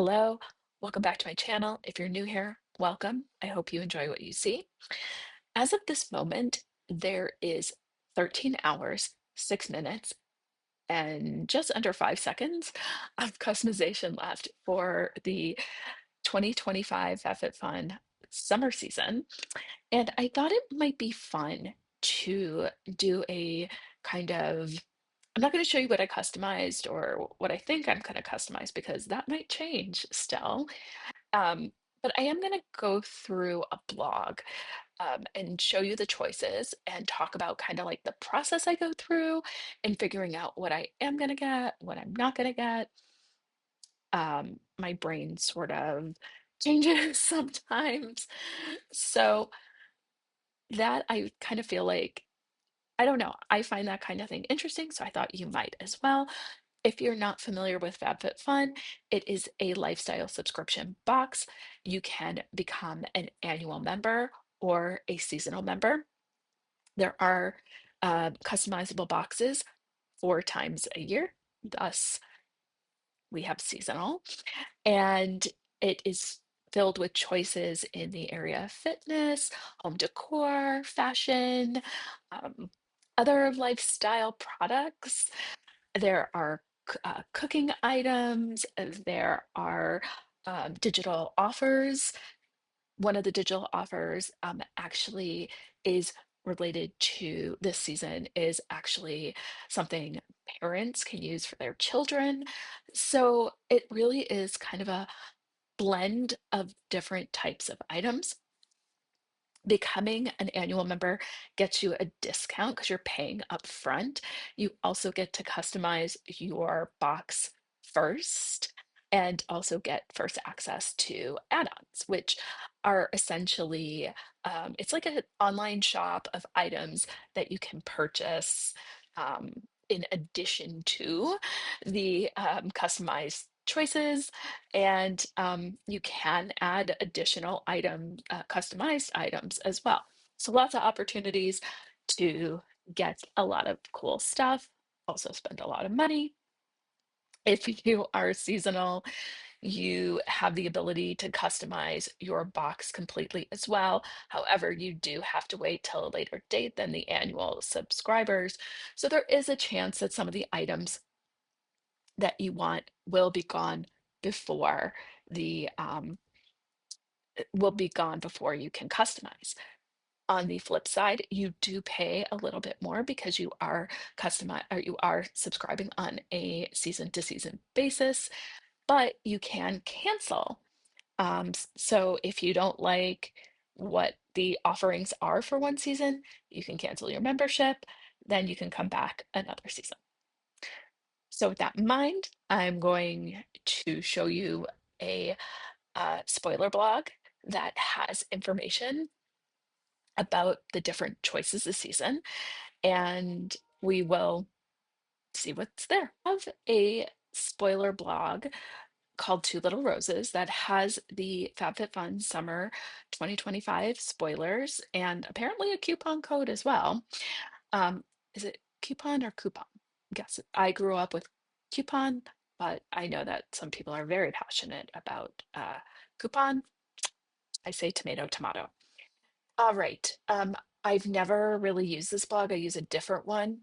Hello, welcome back to my channel. If you're new here, welcome. I hope you enjoy what you see. As of this moment, there is 13 hours, 6 minutes, and just under 5 seconds of customization left for the 2025 FabFitFun summer season. And I thought it might be fun to do a kind of I'm not going to show you what I customized or what I think I'm going to customize because that might change still. Um, but I am going to go through a blog and show you the choices and talk about kind of like the process I go through and figuring out what I am going to get, what I'm not going to get. My brain sort of changes sometimes. So that I kind of feel like, I don't know, I find that kind of thing interesting. So I thought you might as well. If you're not familiar with FabFitFun, it is a lifestyle subscription box. You can become an annual member or a seasonal member. There are customizable boxes 4 times a year. Thus, we have seasonal, and it is filled with choices in the area of fitness, home decor, fashion, um, other lifestyle products. There are cooking items, there are digital offers. One of the digital offers actually is related to this season, is actually something parents can use for their children. So it really is kind of a blend of different types of items. Becoming an annual member gets you a discount because you're paying up front. You also get to customize your box first and also get first access to add-ons, which are essentially it's like an online shop of items that you can purchase in addition to the customized choices, and you can add additional customized items as well. So lots of opportunities to get a lot of cool stuff, also spend a lot of money. If you are seasonal, you have the ability to customize your box completely as well. However, you do have to wait till a later date than the annual subscribers. So there is a chance that some of the items that you want before the will be gone before you can customize. On the flip side, you do pay a little bit more because you are subscribing on a season to season basis, but you can cancel. So if you don't like what the offerings are for one season, you can cancel your membership, then you can come back another season. So with that in mind, I'm going to show you a spoiler blog that has information about the different choices this season, and we will see what's there. I have a spoiler blog called Two Little Roses that has the FabFitFun Summer 2025 spoilers and apparently a coupon code as well. Is it coupon or coupon? Guess I grew up with coupon, but I know that some people are very passionate about coupon. I say tomato, tomato. All right. I've never really used this blog. I use a different one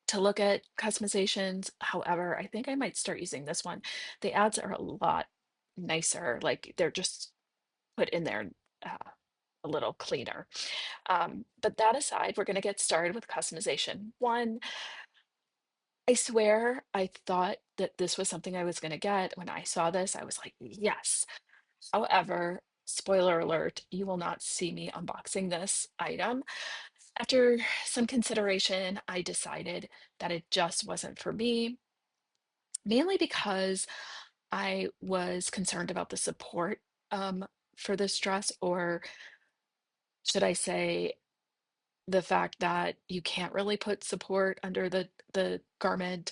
to look at customizations. However, I think I might start using this one. The ads are a lot nicer, like they're just put in there uh, a little cleaner. But that aside, we're going to get started with customization. One, I swear I thought that this was something I was going to get. When I saw this, I was like, yes. However, spoiler alert, you will not see me unboxing this item. After some consideration, I decided that it just wasn't for me, mainly because I was concerned about the support for this dress, or should I say, the fact that you can't really put support under the garment.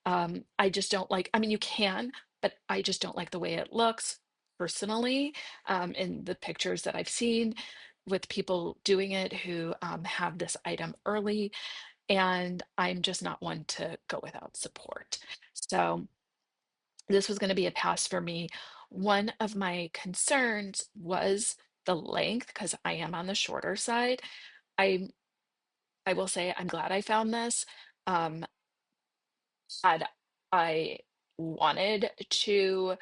I just don't like, I mean, you can, but I just don't like the way it looks personally, in the pictures that I've seen with people doing it who have this item early, and I'm just not one to go without support. So This was going to be a pass for me. One of my concerns was the length because I am on the shorter side. I I will say I'm glad I found this. Um, had I wanted to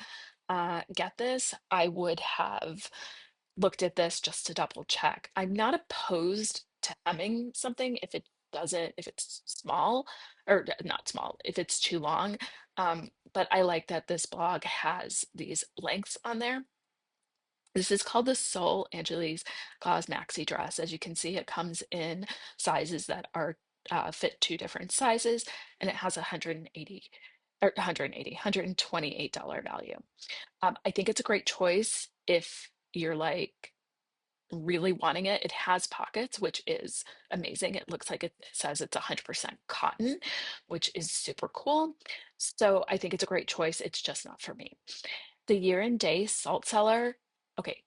get this, I would have looked at this just to double check. I'm not opposed to hemming something if it doesn't, if it's small or not small, if it's too long. But I like that this blog has these lengths on there. This is called the Soul Angeles Gauze Maxi Dress. As you can see, it comes in sizes that are fit two different sizes, and it has 180 or 180, $128 value. I think it's a great choice if you're like really wanting it. It has pockets, which is amazing. It looks like it says it's 100% cotton, which is super cool. So I think it's a great choice. It's just not for me. The Year and Day Salt Cellar. Okay,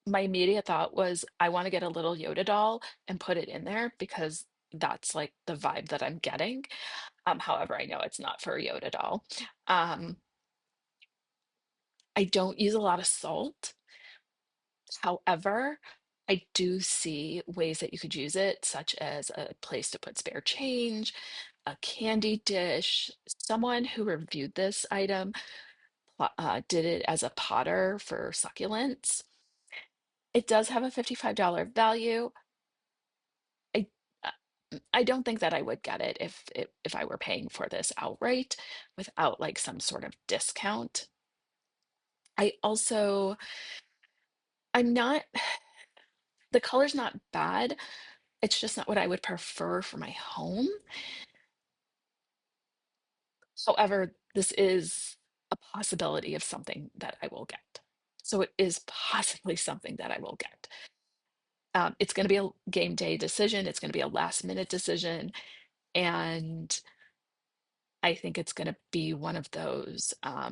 my immediate thought was I want to get a little Yoda doll and put it in there because that's like the vibe that I'm getting. However, I know it's not for a Yoda doll. Um, I don't use a lot of salt. However, I do see ways that you could use it, such as a place to put spare change, a candy dish. Someone who reviewed this item did it as a potter for succulents. It does have a $55 value. I uh, I don't think that I would get it if I were paying for this outright without like some sort of discount. I also I'm not the color's not bad. It's just not what I would prefer for my home. However, this is a possibility of something that I will get. So it is possibly something that I will get. It's going to be a game day decision. It's going to be a last minute decision. And I think it's going to be one of those. I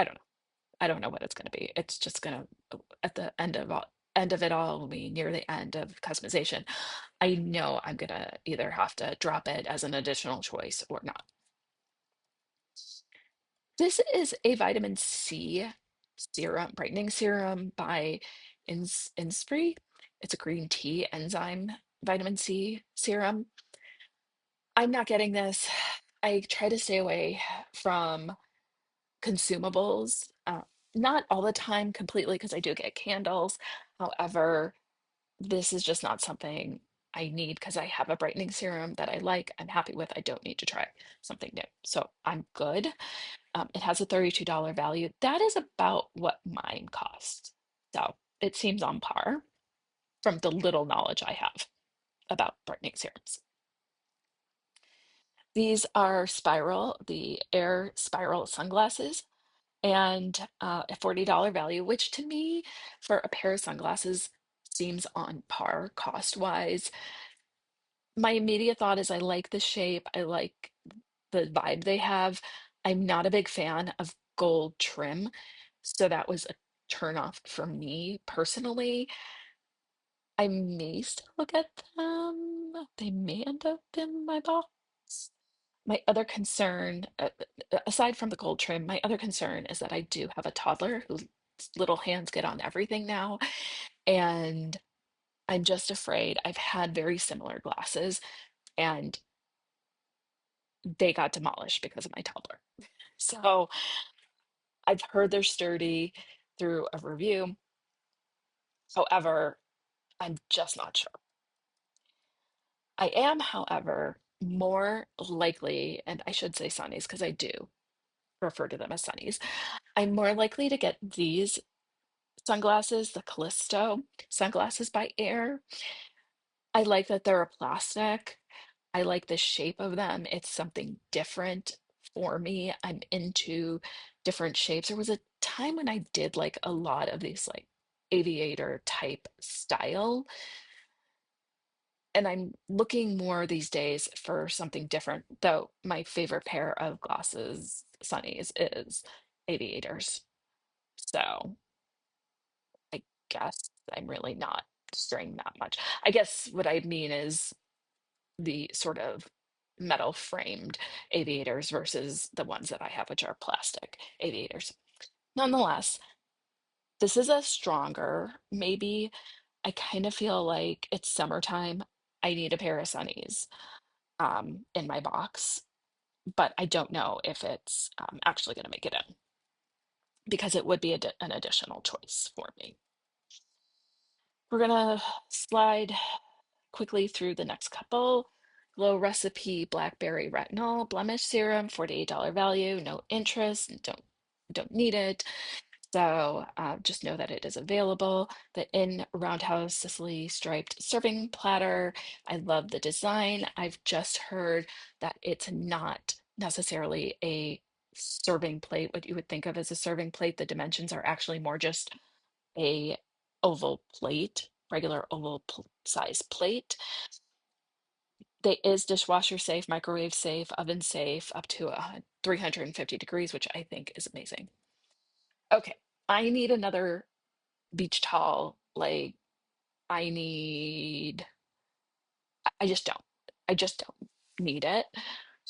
don't know. I don't know what it's going to be. It's just going to, at the end of it all, we near the end of customization. I know I'm going to either have to drop it as an additional choice or not. This is a vitamin C serum, brightening serum by Inspire. It's a green tea enzyme vitamin C serum. I'm not getting this. I try to stay away from consumables, not all the time completely because I do get candles. However, this is just not something I need because I have a brightening serum that I like, I'm happy with. I don't need to try something new. So I'm good. It has a $32 value. That is about what mine costs. So it seems on par from the little knowledge I have about brightening serums. These are the Air Spiral sunglasses, and a $40 value, which to me, for a pair of sunglasses, seems on par cost-wise. My immediate thought is I like the shape, I like the vibe they have. I'm not a big fan of gold trim, so that was a turn off for me personally. I may still look at them. They may end up in my box. My other concern, aside from the gold trim, my other concern is that I do have a toddler whose little hands get on everything now, and I'm just afraid. I've had very similar glasses, and they got demolished because of my toddler. So I've heard they're sturdy through a review. However, I'm just not sure. I am, however, more likely, and I should say sunnies because I do refer to them as sunnies. I'm more likely to get these sunglasses, the Callisto sunglasses by Air. I like that they're a plastic. I like the shape of them. It's something different for me. I'm into different shapes. There was a time when I did like a lot of these like aviator type style, and I'm looking more these days for something different, though my favorite pair of glasses, sunnies, is aviators. So I guess I'm really not straying that much. I guess what I mean is the sort of metal framed aviators versus the ones that I have, which are plastic aviators. Nonetheless, this is a stronger, maybe I kind of feel like it's summertime. I need a pair of sunnies in my box, but I don't know if it's actually going to make it in because it would be an additional choice for me. We're going to slide quickly through the next couple. Low recipe blackberry retinol blemish serum, $48 value, no interest, don't need it. So just know that it is available. The in Roundhouse Sicily striped serving platter. I love the design. I've just heard that it's not necessarily a serving plate, what you would think of as a serving plate. The dimensions are actually more just a oval plate, regular oval size plate. It is dishwasher safe, microwave safe, oven safe, up to 350 degrees, which I think is amazing. Okay, I need another beach towel. Like, I need, I just don't. I just don't need it.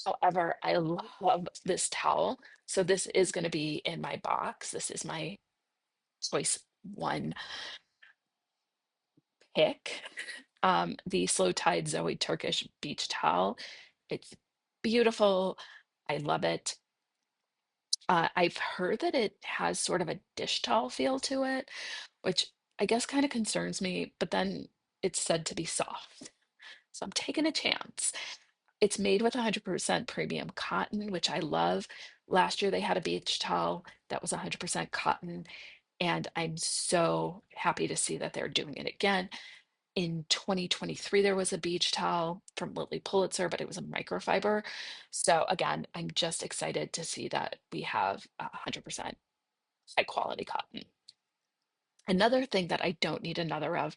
However, I love this towel. So this is going to be in my box. This is my choice one pick. The Slow Tide Zoe Turkish beach towel. It's beautiful. I love it. I've heard that it has sort of a dish towel feel to it, which I guess kind of concerns me, but then it's said to be soft. So I'm taking a chance. It's made with 100% premium cotton, which I love. Last year they had a beach towel that was 100% cotton, and I'm so happy to see that they're doing it again. In 2023, there was a beach towel from Lily Pulitzer, but it was a microfiber. So again, I'm just excited to see that we have 100% high quality cotton. Another thing that I don't need another of,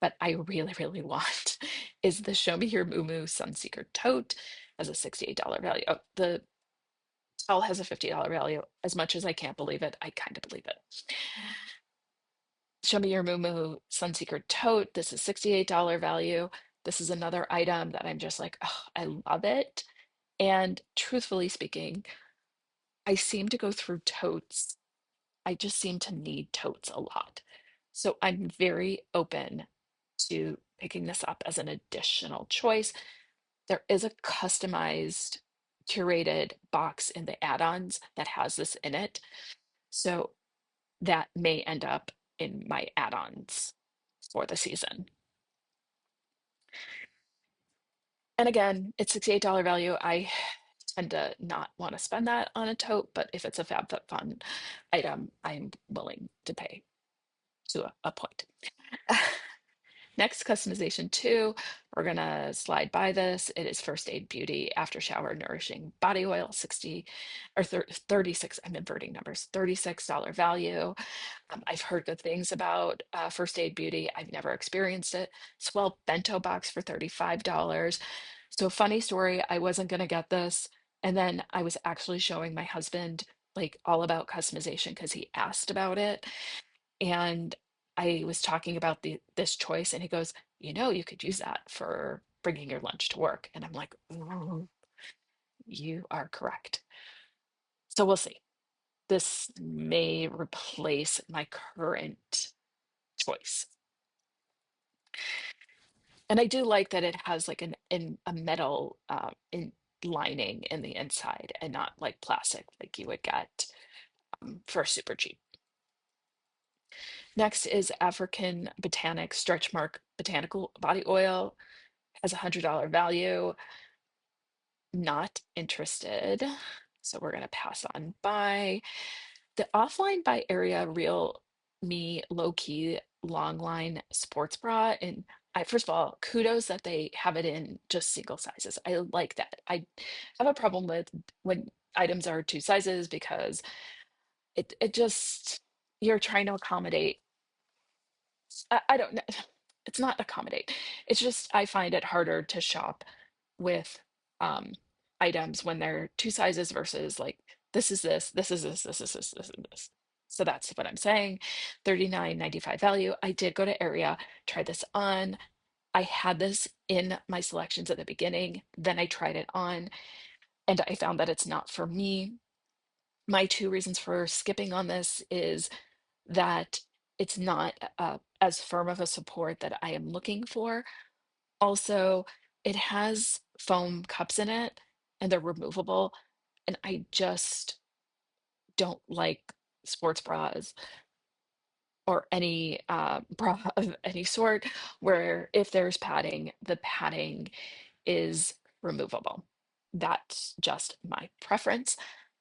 but I really, really want is the Show Me Your Moo Sunseeker tote as a $68 value. Oh, the towel has a $50 value. As much as I can't believe it, I kind of believe it. Show Me Your Moo Sunseeker tote. This is $68 value. This is another item that I'm just like, oh, I love it. And truthfully speaking, I seem to go through totes. I just seem to need totes a lot. So I'm very open to picking this up as an additional choice. There is a customized, curated box in the add-ons that has this in it. So that may end up in my add-ons for the season. And again, it's $68 value. I tend to not want to spend that on a tote, but if it's a FabFitFun item, I'm willing to pay to a point. Next, customization two, we're gonna slide by this. It is First Aid Beauty After Shower Nourishing Body Oil, 60 or 36, I'm inverting numbers, $36 value. I've heard good things about First Aid Beauty. I've never experienced it. Swell bento box for $35. So funny story, I wasn't gonna get this. And then I was actually showing my husband like all about customization because he asked about it. And I was talking about this choice, and he goes, you could use that for bringing your lunch to work. And I'm like, "Mm, you are correct." So we'll see. This may replace my current choice. And I do like that it has like a metal lining in the inside and not like plastic like you would get for super cheap. Next is African Botanic Stretch Mark Botanical Body Oil. Has $100 value. Not interested. So we're going to pass on by. The offline by area real me low key long line sports bra. And first of all, kudos that they have it in just single sizes. I like that. I have a problem with when items are two sizes because it just, you're trying to accommodate. I don't know. It's not accommodate. It's just I find it harder to shop with um items when they're two sizes versus like this is this, this is this, this is this, this is this. So that's what I'm saying. 39.95 value. I did go to Area, try this on. I had this in my selections at the beginning, then I tried it on, and I found that it's not for me. My two reasons for skipping on this is that it's not as firm of a support that I am looking for. Also, it has foam cups in it and they're removable, and I just don't like sports bras or any bra of any sort where if there's padding, the padding is removable. That's just my preference.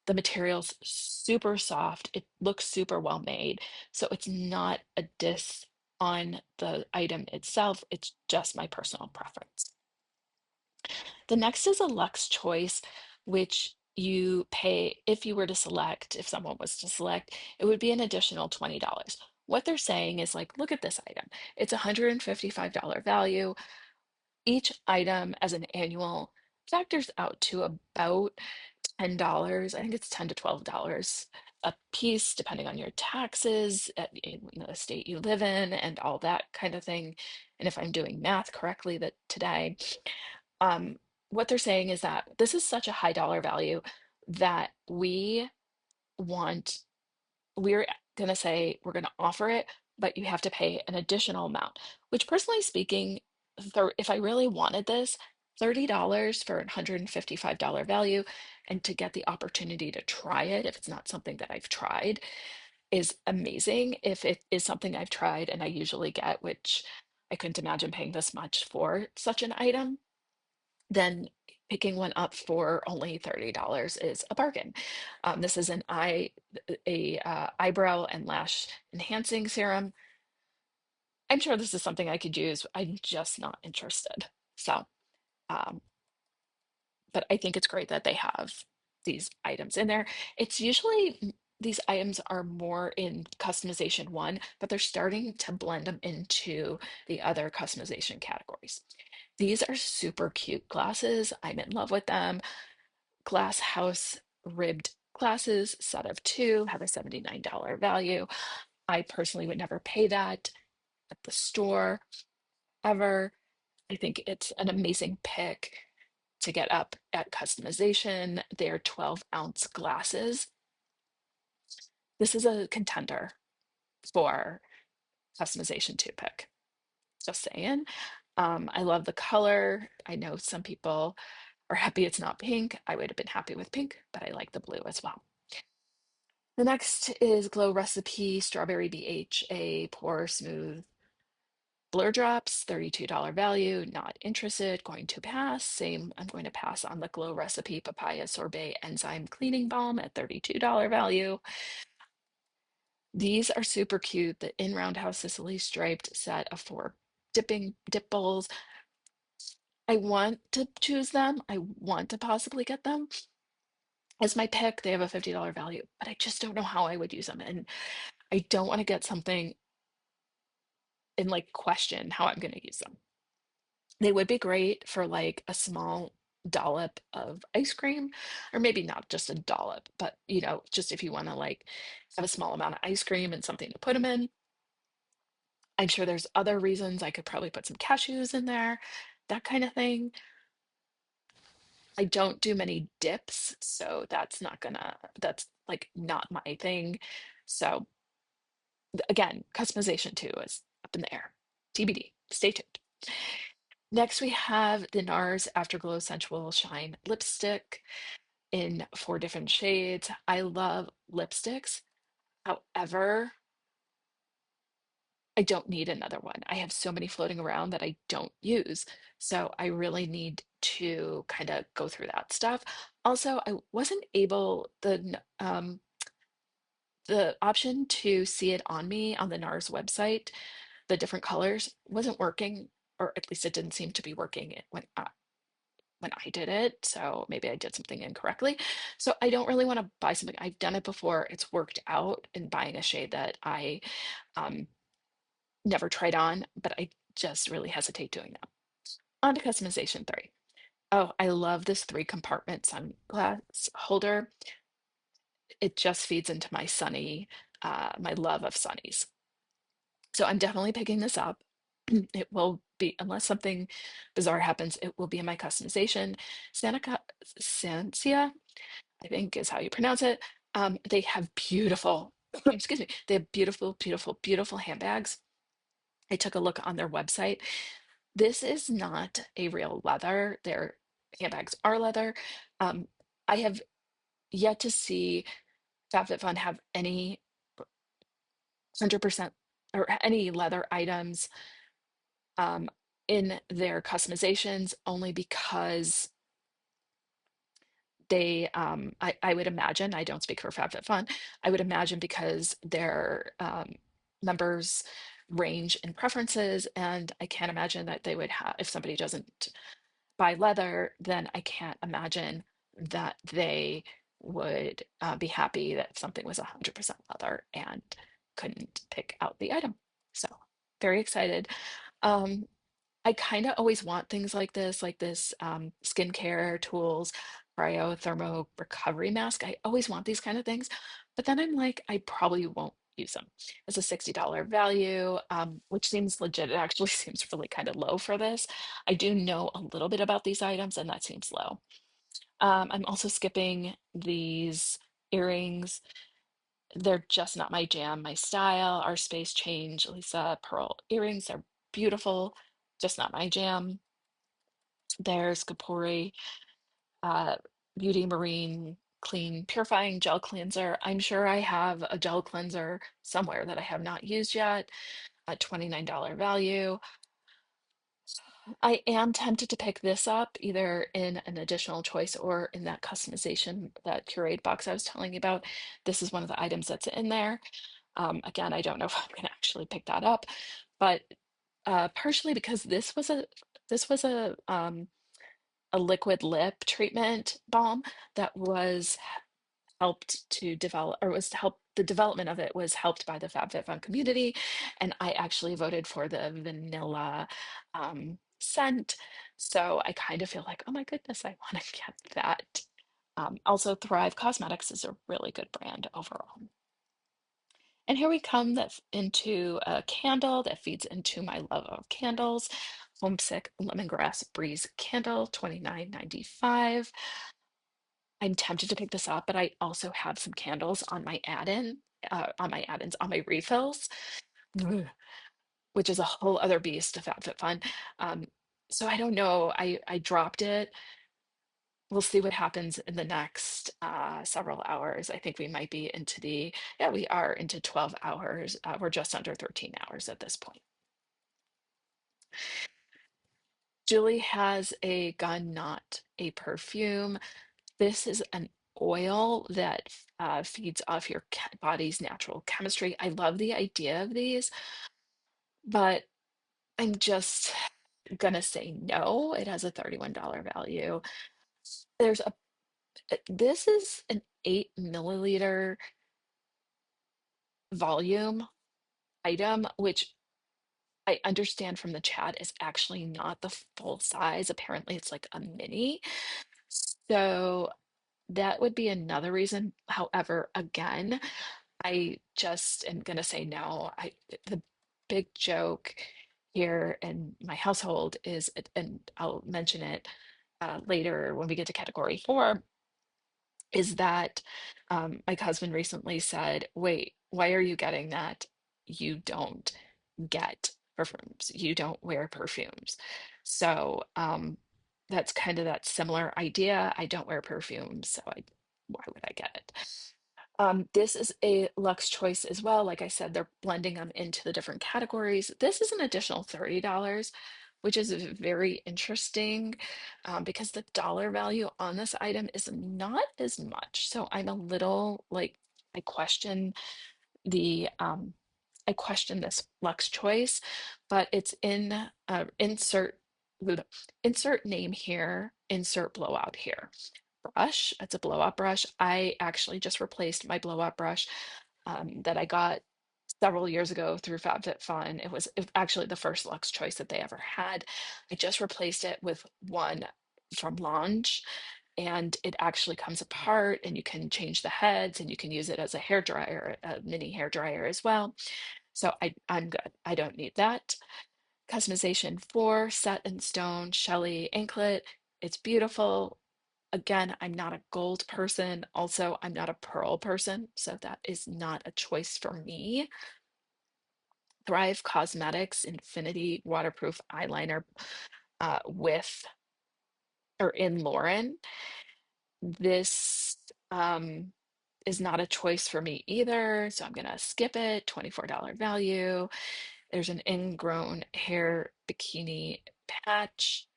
The material's super soft. It looks super well made. So it's not a diss on the item itself. It's just my personal preference. The next is a Lux Choice, which you pay if you were to select, if someone was to select, it would be an additional $20. What they're saying is like, look at this item. It's a $155 value. Each item as an annual factors out to about $10. I think it's $10 to $12 a piece, depending on your taxes, in the state you live in, and all that kind of thing. And if I'm doing math correctly, that today, um, what they're saying is that this is such a high dollar value that want we're going to say we're going to offer it, but you have to pay an additional amount, which personally speaking, if I really wanted this, $30 for a $155 value and to get the opportunity to try it, if it's not something that I've tried, is amazing. If it is something I've tried and I usually get, which I couldn't imagine paying this much for such an item, then picking one up for only $30 is a bargain. This is a eyebrow and lash enhancing serum. I'm sure this is something I could use. I'm just not interested. So, um, but I think it's great that they have these items in there. It's usually these items are more in customization one, but they're starting to blend them into the other customization categories. These are super cute glasses. I'm in love with them. Glass house ribbed glasses, set of two, have a $79 value. I personally would never pay that at the store ever. I think it's an amazing pick to get up at customization. They're 12-ounce glasses. This is a contender for customization two pick. Just saying. I love the color. I know some people are happy it's not pink. I would have been happy with pink, but I like the blue as well. The next is Glow Recipe Strawberry BHA Pore Smooth Blur Drops, $32 value. Not interested. Going to pass. Same, I'm going to pass on the Glow Recipe Papaya Sorbet Enzyme Cleaning Balm at $32 value. These are super cute. The in Roundhouse Sicily striped set of four dip bowls. I want to choose them. I want to possibly get them as my pick. They have a $50 value, but I just don't know how I would use them. And I don't want to get something and like question how I'm going to use them. They would be great for like a small dollop of ice cream, or maybe not just a dollop, but just if you want to like have a small amount of ice cream and something to put them in. I'm sure there's other reasons. I could probably put some cashews in there, that kind of thing. I don't do many dips, so that's like not my thing. So again, customization too is up in the air. TBD. Stay tuned. Next, we have the NARS Afterglow Sensual Shine lipstick in four different shades. I love lipsticks. However, I don't need another one. I have so many floating around that I don't use. So I really need to kind of go through that stuff. Also, I wasn't able the option to see it on me on the NARS website, the different colors wasn't working, or at least it didn't seem to be working when I did it. So maybe I did something incorrectly. So I don't really want to buy something. I've done it before. It's worked out in buying a shade that I um, never tried on, but I just really hesitate doing that. On to customization three. Oh, I love this three compartment sunglass holder. It just feeds into my love of sunnies. So I'm definitely picking this up. It will be, unless something bizarre happens, it will be in my customization. Sanica, Sansia, I think is how you pronounce it. They have beautiful, excuse me, they have beautiful, beautiful, beautiful handbags. I took a look on their website. This is not a real leather. Their handbags are leather. Um, I have yet to see FabFitFun have any 100% or any leather items um, in their customizations, only because I would imagine, I don't speak for FabFitFun, I would imagine because their members range in preferences, and I can't imagine that they would have, if somebody doesn't buy leather, then I can't imagine that they would be happy that something was 100% leather and couldn't pick out the item. So very excited. Um, I kind of always want things like this skincare tools, cryothermo recovery mask. I always want these kind of things, but then I'm like, I probably won't use them. It's a $60 value, which seems legit. It actually seems really kind of low for this. I do know a little bit about these items, and that seems low. I'm also skipping these earrings. They're just not my jam, my style. Our space change, Lisa pearl earrings are beautiful, just not my jam. There's Kapori uh, Beauty Marine Clean Purifying Gel Cleanser. I'm sure I have a gel cleanser somewhere that I have not used yet, a $29 value. I am tempted to pick this up either in an additional choice or in that customization, that curate box I was telling you about. This is one of the items that's in there. Again, I don't know if I'm going to actually pick that up, but partially because this was a liquid lip treatment balm that was helped to develop, or was helped, the development of it was helped by the FabFitFun community, and I actually voted for the vanilla scent. So I kind of feel like, oh my goodness, I want to get that. Also, Thrive Cosmetics is a really good brand overall. And here we come into a candle that feeds into my love of candles. Homesick Lemongrass Breeze Candle, $29.95. I'm tempted to pick this up, but I also have some candles on my add-in, on my refills, Ugh, which is a whole other beast of FabFitFun. Um, so I don't know. I dropped it. We'll see what happens in the next several hours. I think we might be into yeah, we are into 12 hours. We're just under 13 hours at this point. Julie has a gun, not a perfume. This is an oil that feeds off your body's natural chemistry. I love the idea of these, but I'm just gonna say no. It has a $31 value. There's a This is an 8 milliliter volume item, which I understand from the chat is actually not the full size. Apparently, it's like a mini. So that would be another reason. However, again, I just am going to say no. The big joke here in my household is, and I'll mention it later when we get to category 4, is that my husband recently said, "Wait, why are you getting that? You don't get perfumes. You don't wear perfumes." So that's kind of that similar idea. I don't wear perfumes, so why would I get it? This is a Luxe choice as well. Like I said, they're blending them into the different categories. This is an additional $30, which is very interesting because the dollar value on this item is not as much. So I'm a little like, I question the I question this Luxe choice, but it's in insert name here, insert blowout here. Brush. It's a blow up brush. I actually just replaced my blow up brush that I got several years ago through FabFitFun. It was actually the first Luxe choice that they ever had. I just replaced it with one from Launch, and it actually comes apart, and you can change the heads, and you can use it as a hair dryer, a mini hair dryer as well. So I'm good. I don't need that. Customization 4, set in stone, Shelly anklet. It's beautiful. Again, I'm not a gold person. Also, I'm not a pearl person, so that is not a choice for me. Thrive Cosmetics Infinity Waterproof Eyeliner with or in Lauren. This is not a choice for me either, so I'm gonna skip it. $24 value. There's an ingrown hair bikini patch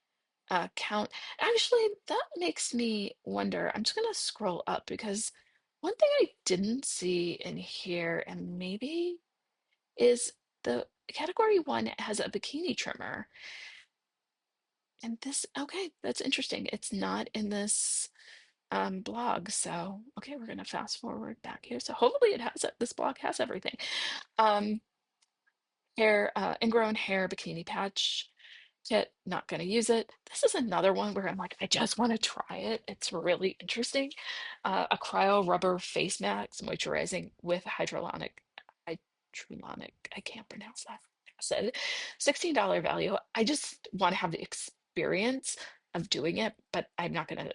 count. Actually, that makes me wonder. I'm just gonna scroll up because one thing I didn't see in here, and maybe is the category one has a bikini trimmer. And this, okay, that's interesting. It's not in this blog. So, okay, we're gonna fast forward back here. So hopefully it has it. This blog has everything. Um, ingrown hair bikini patch kit, not gonna use it. This is another one where I'm like, I just want to try it. It's really interesting. A cryo rubber face mask, moisturizing with hydrolonic, I can't pronounce that acid. $16 value. I just want to have the experience of doing it, but I'm not gonna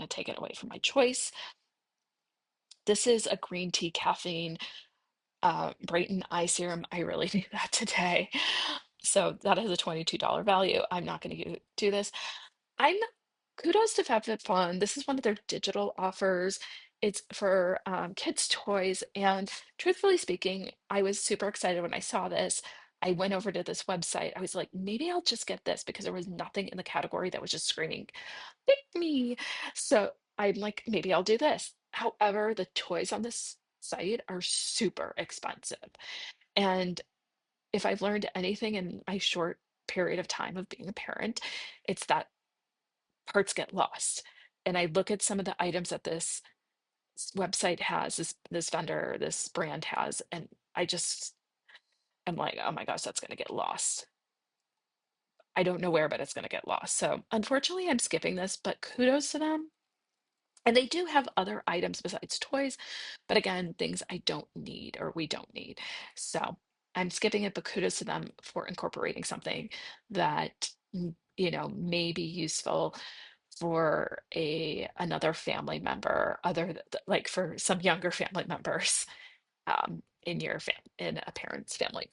take it away from my choice. This is a green tea caffeine Brighton eye serum. I really need that today. So that has a $22 value. I'm not going to do this. I'm kudos to FabFitFun. This is one of their digital offers. It's for kids' toys. And truthfully speaking, I was super excited when I saw this. I went over to this website. I was like, maybe I'll just get this because there was nothing in the category that was just screaming, pick me. So I'm like, maybe I'll do this. However, the toys on this site are super expensive. And if I've learned anything in my short period of time of being a parent, it's that parts get lost. And I look at some of the items that this website has, this vendor, this brand has, and I just am like, oh my gosh, that's going to get lost. I don't know where, but it's going to get lost. So unfortunately, I'm skipping this, but kudos to them. And they do have other items besides toys, but again, things I don't need or we don't need. So I'm skipping it, but kudos to them for incorporating something that may be useful for a another family member, like for some younger family members in a parent's family.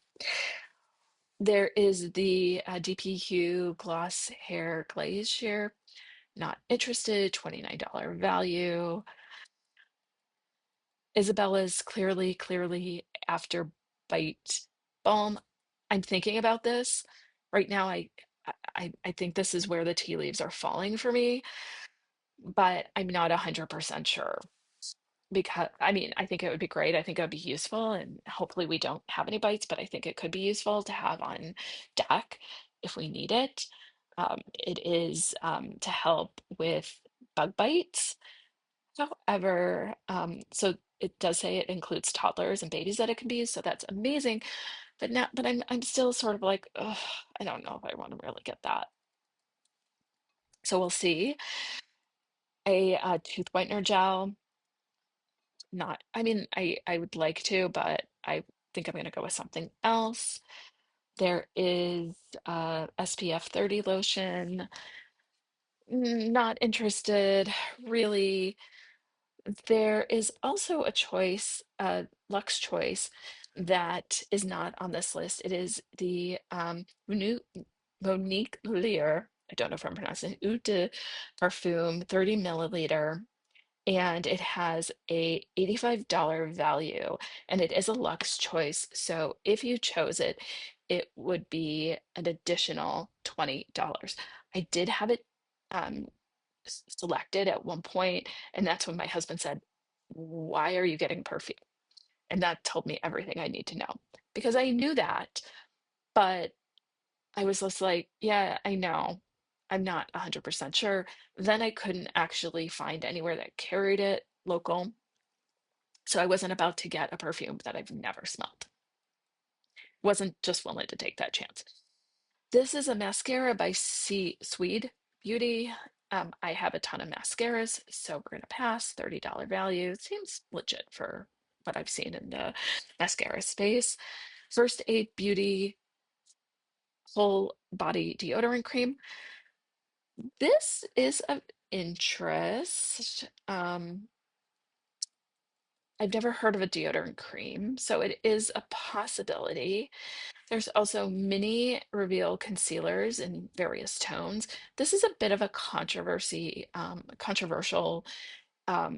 There is the DP Gloss Hair Glaze Sheer. Not interested, $29 value. Isabella's clearly after bite balm. I'm thinking about this right now. I think this is where the tea leaves are falling for me, but I'm not 100% sure because I mean, I think it would be great. I think it would be useful, and hopefully we don't have any bites, but I think it could be useful to have on deck if we need it. It is to help with bug bites. However, so it does say it includes toddlers and babies that it can be used, so that's amazing. But I'm still sort of like, ugh, I don't know if I want to really get that. So we'll see. A tooth whitener gel. Not, I mean, I would like to, but I think I'm gonna go with something else. There is SPF 30 lotion. Not interested, really. There is also a choice, Lux choice, that is not on this list. It is the Monique Lear. I don't know if I'm pronouncing it. Eau de Parfum, 30 milliliter, and it has a $85 value, and it is a Lux choice. So if you chose it, it would be an additional $20. I did have it um, selected at one point, and that's when my husband said, "Why are you getting perfume?" And that told me everything I need to know because I knew that, but I was just like, "Yeah, I know. I'm not 100% sure." Then I couldn't actually find anywhere that carried it local, so I wasn't about to get a perfume that I've never smelled. Wasn't just willing to take that chance. This is a mascara by Swede Beauty. I have a ton of mascaras, so we're going to pass. $30 value. Seems legit for what I've seen in the mascara space. First Aid Beauty Whole Body Deodorant Cream. This is of interest. I've never heard of a deodorant cream, so it is a possibility. There's also mini reveal concealers in various tones. This is a bit of a controversial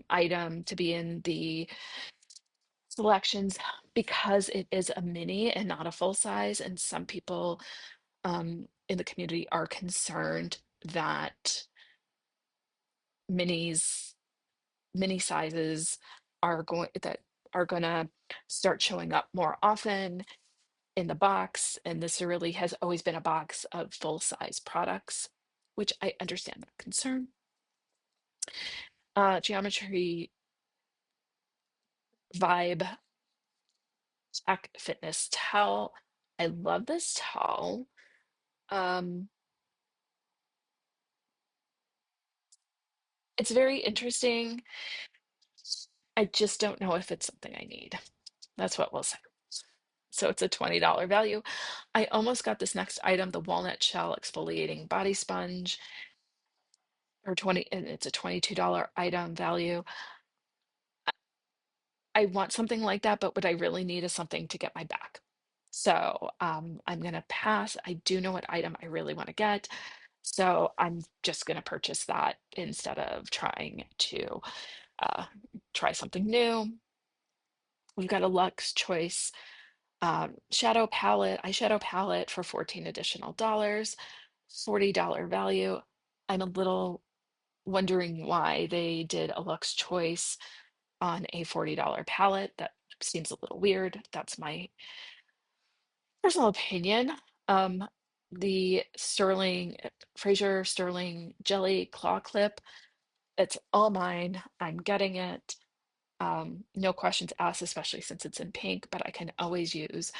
item to be in the selections because it is a mini and not a full size, and some people in the community are concerned that minis, mini sizes are gonna start showing up more often in the box, and this really has always been a box of full size products, which I understand that concern. Geometry Vibe Tech Fitness Towel. I love this towel. Um, it's very interesting. I just don't know if it's something I need. That's what we'll say. So it's a $20 value. I almost got this next item, the walnut shell exfoliating body sponge, or 20, and it's a $22 item value. I want something like that, but what I really need is something to get my back. So I'm gonna pass. I do know what item I really want to get. So I'm just gonna purchase that instead of trying to uh, try something new. We've got a Lux Choice shadow palette, eyeshadow palette for 14 additional dollars, $40 value. I'm a little wondering why they did a Lux Choice on a $40 palette. That seems a little weird. That's my personal opinion. Um, the Fraser Sterling Jelly Claw Clip, it's all mine. I'm getting it. No questions asked, especially since it's in pink, but I can always use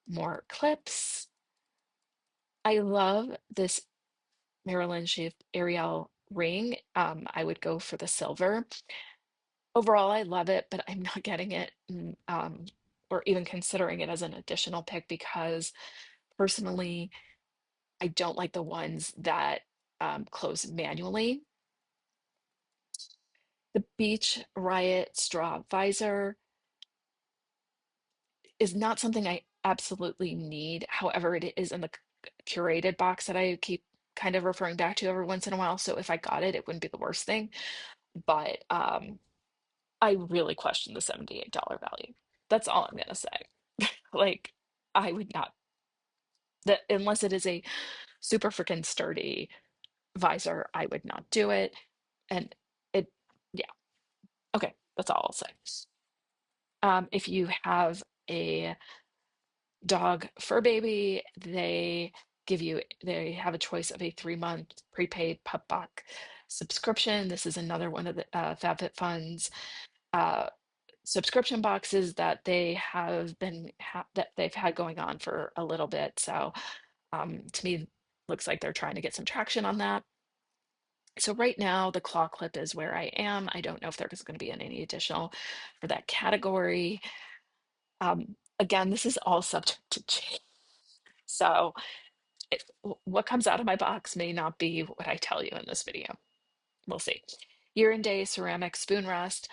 more clips. I love this Marilyn shaped Ariel ring. I would go for the silver. Overall, I love it, but I'm not getting it or even considering it as an additional pick because personally, I don't like the ones that close manually. The Beach Riot Straw Visor is not something I absolutely need. However, it is in the curated box that I keep kind of referring back to every once in a while. So if I got it, it wouldn't be the worst thing. But I really question the $78 value. That's all I'm gonna say. Like, I would not that unless it is a super freaking sturdy visor, I would not do it. And it, yeah, okay, that's all I'll say. If you have a dog fur baby, they have a choice of a 3-month prepaid pup box subscription. This is another one of the FabFitFun's uh, subscription boxes that that they've had going on for a little bit. So to me, looks like they're trying to get some traction on that. So right now, the claw clip is where I am. I don't know if there's going to be any additional for that category. Again, this is all subject to change. So what comes out of my box may not be what I tell you in this video. We'll see. Year and Day ceramic spoon rest.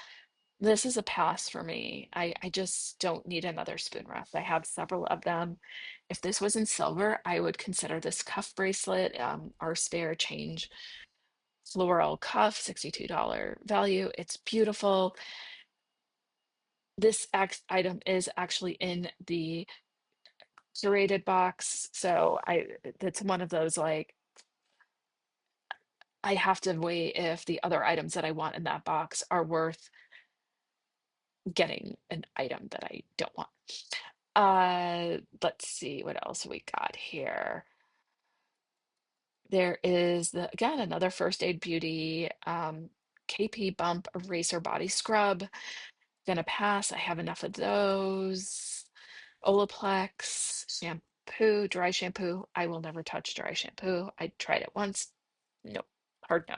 This is a pass for me. I just don't need another spoon rest. I have several of them. If this was in silver, I would consider this cuff bracelet, our spare change floral cuff, $62 value. It's beautiful. This item is actually in the curated box. So it's one of those like I have to weigh if the other items that I want in that box are worth getting an item that I don't want. Let's see what else we got here. There is again another First Aid Beauty KP Bump Eraser Body Scrub. Gonna pass. I have enough of those. Olaplex shampoo, dry shampoo. I will never touch dry shampoo. I tried it once. Nope. Hard no.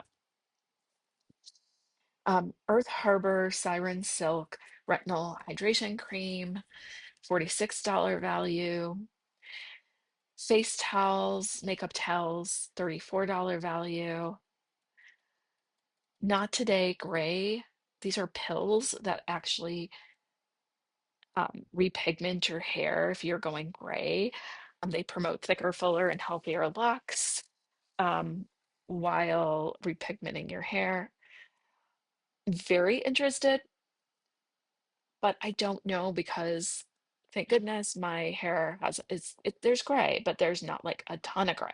Earth Harbor Siren Silk Retinol Hydration Cream. $46 value. Face towels, makeup towels, $34 value. Not Today gray. These are pills that actually repigment your hair if you're going gray. They promote thicker, fuller, and healthier looks um, while repigmenting your hair. Very interested, but I don't know because thank goodness my hair has there's gray, but there's not like a ton of gray.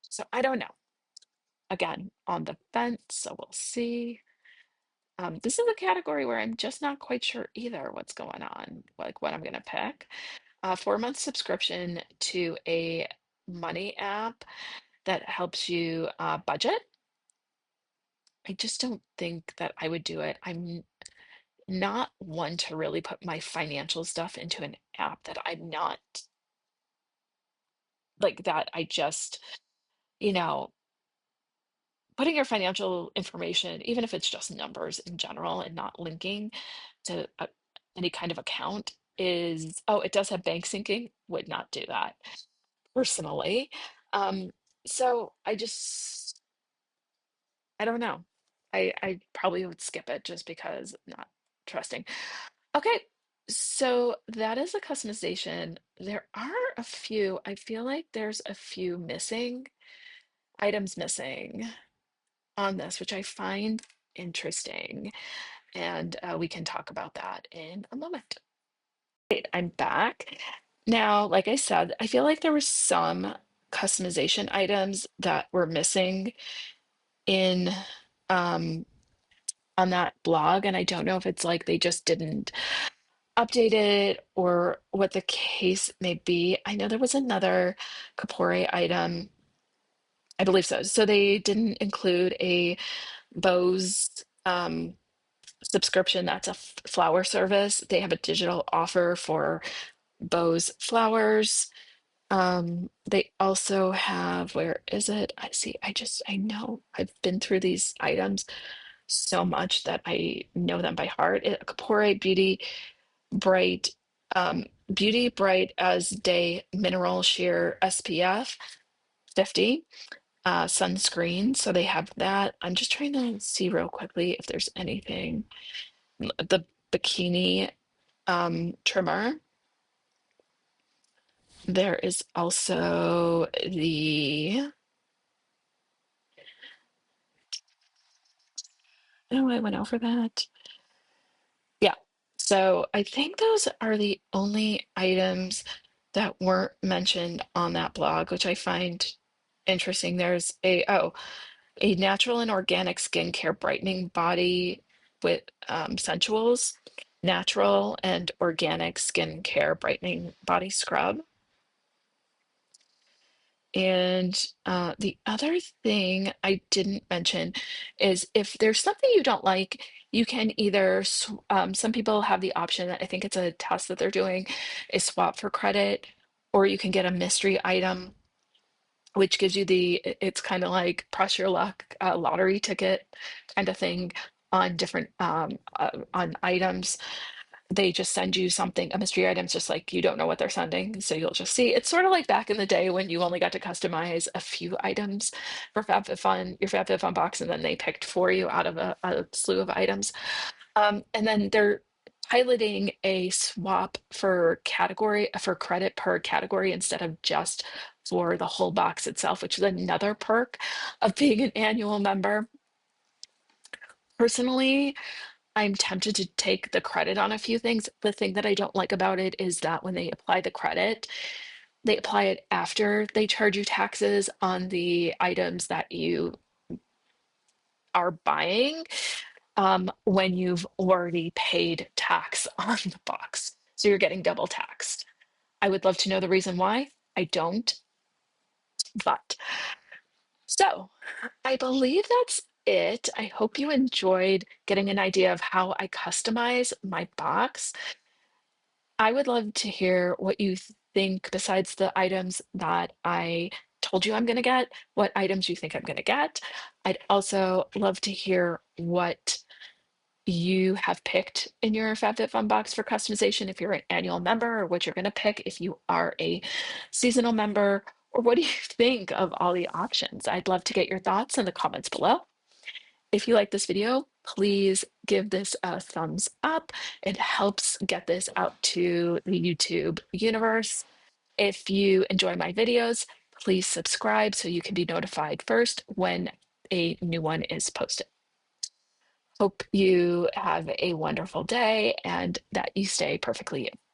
So I don't know. Again, on the fence, so we'll see. This is a category where I'm just not quite sure either what's going on, like what I'm gonna pick. A 4-month subscription to a money app that helps you budget. I just don't think that I would do it. I'm not one to really put my financial stuff into an app that I'm not like that. I just, you know, putting your financial information, even if it's just numbers in general and not linking to any kind of account, is, oh, it does have bank syncing, would not do that personally. Um, so I don't know. I probably would skip it just because I'm not trusting. Okay, so that is a customization. There are a few, I feel like there's a few missing items missing on this, which I find interesting. And we can talk about that in a moment. Right, I'm back. Now, like I said, I feel like there were some customization items that were missing in um, on that blog, and I don't know if it's like they just didn't update it or what the case may be. I know there was another Kapore item. I believe so. So they didn't include a Bose subscription. That's a flower service. They have a digital offer for Bose flowers. They also have, where is it? I see, I know I've been through these items so much that I know them by heart. Kapore Bright, Beauty Bright as Day Mineral Sheer SPF 50 sunscreen. So they have that. I'm just trying to see real quickly if there's anything. The bikini trimmer. There is also oh, I went over that. Yeah. So I think those are the only items that weren't mentioned on that blog, which I find interesting. There's a natural and organic skincare brightening body with Sensuals, natural and organic skincare brightening body scrub. And the other thing I didn't mention is if there's something you don't like, you can either, some people have the option, I think it's a test that they're doing, is swap for credit, or you can get a mystery item, which gives you it's kind of like press your luck lottery ticket kind of thing on different, on items. They just send you something, a mystery item, it's just like you don't know what they're sending. So you'll just see. It's sort of like back in the day when you only got to customize a few items for FabFitFun, your FabFitFun box, and then they picked for you out of a slew of items. And then they're piloting a swap for category, for credit per category instead of just for the whole box itself, which is another perk of being an annual member. Personally, I'm tempted to take the credit on a few things. The thing that I don't like about it is that when they apply the credit, they apply it after they charge you taxes on the items that you are buying, when you've already paid tax on the box. So you're getting double taxed. I would love to know the reason why. I don't, but so I believe that's it. I hope you enjoyed getting an idea of how I customize my box. I would love to hear what you think besides the items that I told you I'm going to get, what items you think I'm going to get. I'd also love to hear what you have picked in your FabFitFun box for customization if you're an annual member, or what you're going to pick if you are a seasonal member, or what do you think of all the options? I'd love to get your thoughts in the comments below. If you like this video, please give this a thumbs up. It helps get this out to the YouTube universe. If you enjoy my videos, please subscribe so you can be notified first when a new one is posted. Hope you have a wonderful day and that you stay perfectly you.